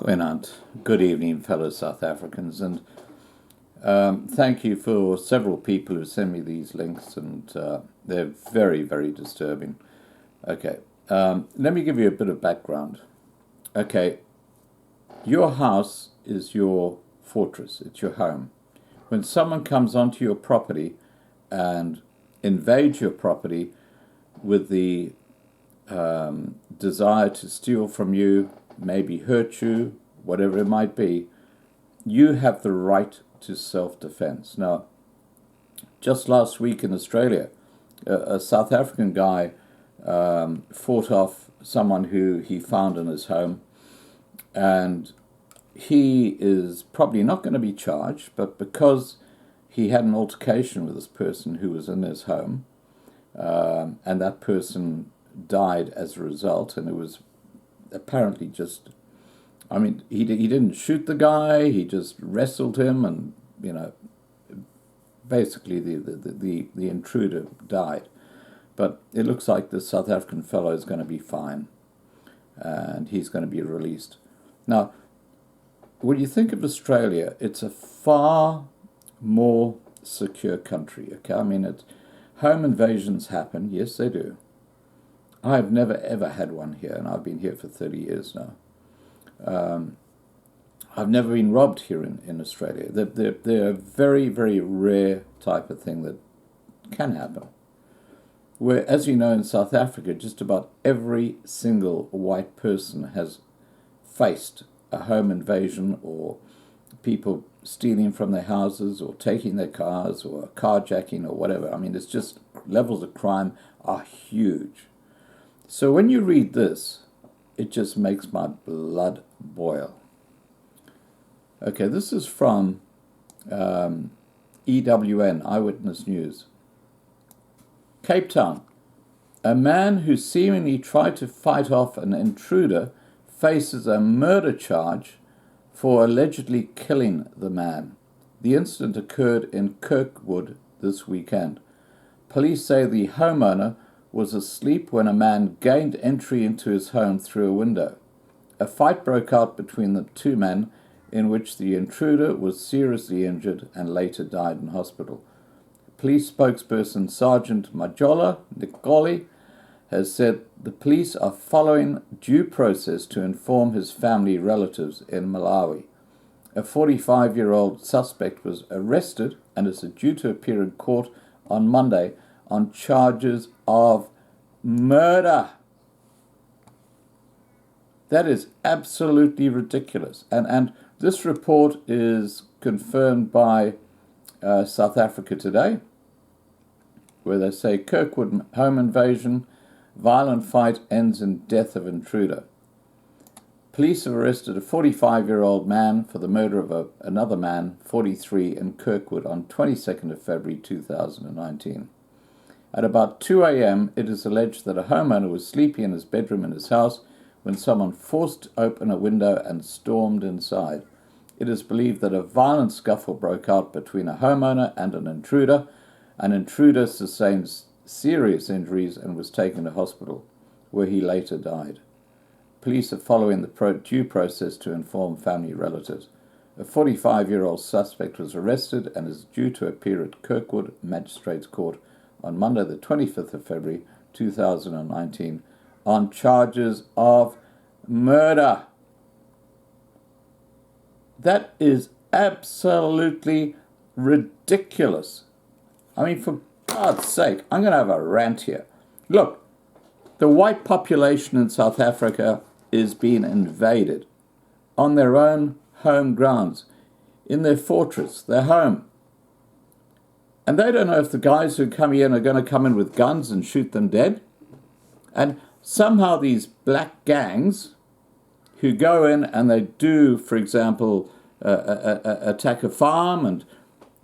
Rant. Good evening, fellow South Africans, and thank you for several people who send me these links, and they're very, very disturbing. Okay, let me give you a bit of background. Okay, your house is your fortress, it's your home. When someone comes onto your property and invades your property with the desire to steal from you, maybe hurt you, whatever it might be, you have the right to self-defense. Now, just last week in Australia, a South African guy fought off someone who he found in his home, and he is probably not going to be charged, but because he had an altercation with this person who was in his home, and that person died as a result, and it was apparently just, I mean, he didn't shoot the guy, he just wrestled him, and, you know, basically the intruder died. But it looks like the South African fellow is going to be fine, and he's going to be released. Now, when you think of Australia, it's a far more secure country, okay? I mean, home invasions happen, yes, they do. I've never, ever had one here, and I've been here for 30 years now. I've never been robbed here in Australia. They're a very, very rare type of thing that can happen. Where, as you know, in South Africa, just about every single white person has faced a home invasion, or people stealing from their houses, or taking their cars, or carjacking, or whatever. I mean, it's just, levels of crime are huge. So when you read this, it just makes my blood boil. Okay, this is from EWN, Eyewitness News. Cape Town. A man who seemingly tried to fight off an intruder faces a murder charge for allegedly killing the man. The incident occurred in Kirkwood this weekend. Police say the homeowner was asleep when a man gained entry into his home through a window. A fight broke out between the two men, in which the intruder was seriously injured and later died in hospital. Police spokesperson Sergeant Majola Nikoli has said the police are following due process to inform his family relatives in Malawi. A 45-year-old suspect was arrested and is due to appear in court on Monday on charges of murder. That is absolutely ridiculous. And this report is confirmed by South Africa Today, where they say Kirkwood home invasion, violent fight ends in death of intruder. Police have arrested a 45-year-old man for the murder of another man, 43, in Kirkwood on 22nd of February 2019. At about 2 a.m., it is alleged that a homeowner was sleeping in his bedroom in his house when someone forced open a window and stormed inside. It is believed that a violent scuffle broke out between a homeowner and an intruder. An intruder sustained serious injuries and was taken to hospital, where he later died. Police are following the due process to inform family relatives. A 45-year-old suspect was arrested and is due to appear at Kirkwood Magistrates Court on Monday the 25th of February 2019 on charges of murder. That is absolutely ridiculous. I mean, for God's sake, I'm going to have a rant here. Look, the white population in South Africa is being invaded on their own home grounds, in their fortress, their home. And they don't know if the guys who come in are going to come in with guns and shoot them dead. And somehow these black gangs who go in and they do, for example, attack a farm and,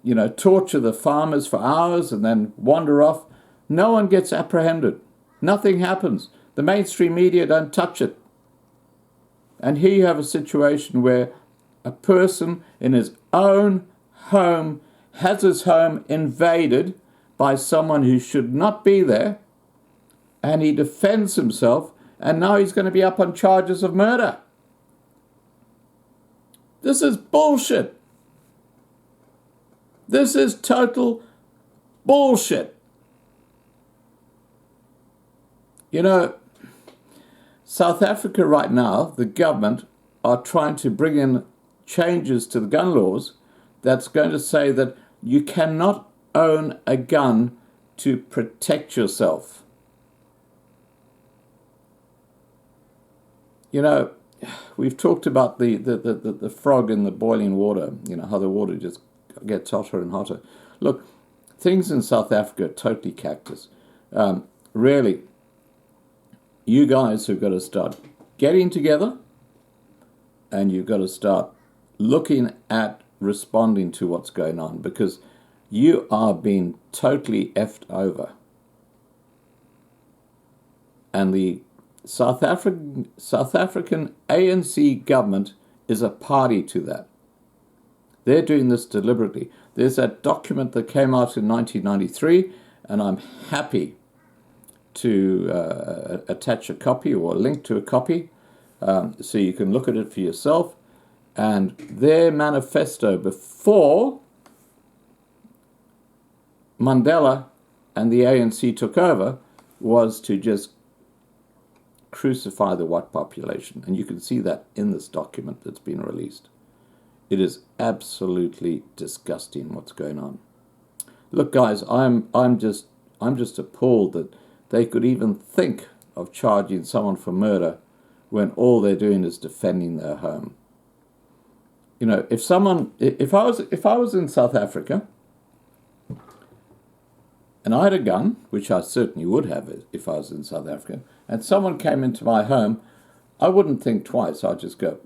you know, torture the farmers for hours and then wander off, no one gets apprehended. Nothing happens. The mainstream media don't touch it. And here you have a situation where a person in his own home has his home invaded by someone who should not be there, and he defends himself, and now he's going to be up on charges of murder. This is bullshit. This is total bullshit. You know, South Africa right now, the government are trying to bring in changes to the gun laws that's going to say that you cannot own a gun to protect yourself. You know, we've talked about the frog in the boiling water, you know, how the water just gets hotter and hotter. Look, things in South Africa are totally cactus. Really, you guys have got to start getting together, and you've got to start looking at responding to what's going on, because you are being totally effed over. And the South African ANC government is a party to that. They're doing this deliberately. There's that document that came out in 1993, and I'm happy to attach a copy or a link to a copy so you can look at it for yourself. And their manifesto before Mandela and the ANC took over was to just crucify the white population. And you can see that in this document that's been released. It is absolutely disgusting what's going on. Look, guys, I'm just appalled that they could even think of charging someone for murder when all they're doing is defending their home. You know, if I was in South Africa and I had a gun, which I certainly would have if I was in South Africa, and someone came into my home, I wouldn't think twice. I'd just go,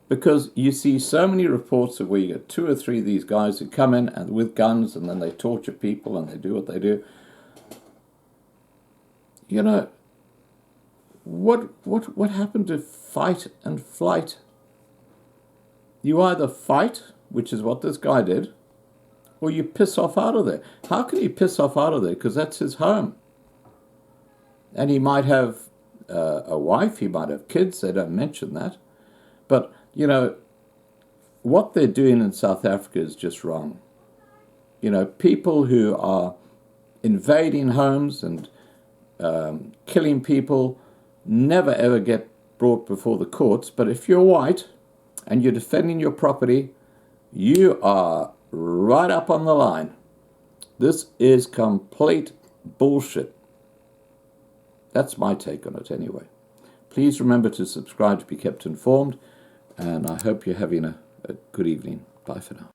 because you see so many reports of where you get 2 or 3 of these guys who come in and with guns, and then they torture people and they do what they do. You know, what happened to fight and flight? You either fight, which is what this guy did, or you piss off out of there. How can he piss off out of there? Because that's his home. And he might have a wife, he might have kids, they don't mention that. But, you know, what they're doing in South Africa is just wrong. You know, people who are invading homes and killing people never ever get brought before the courts. But if you're white and you're defending your property, you are right up on the line. This is complete bullshit. That's my take on it anyway. Please remember to subscribe to be kept informed, and I hope you're having a good evening. Bye for now.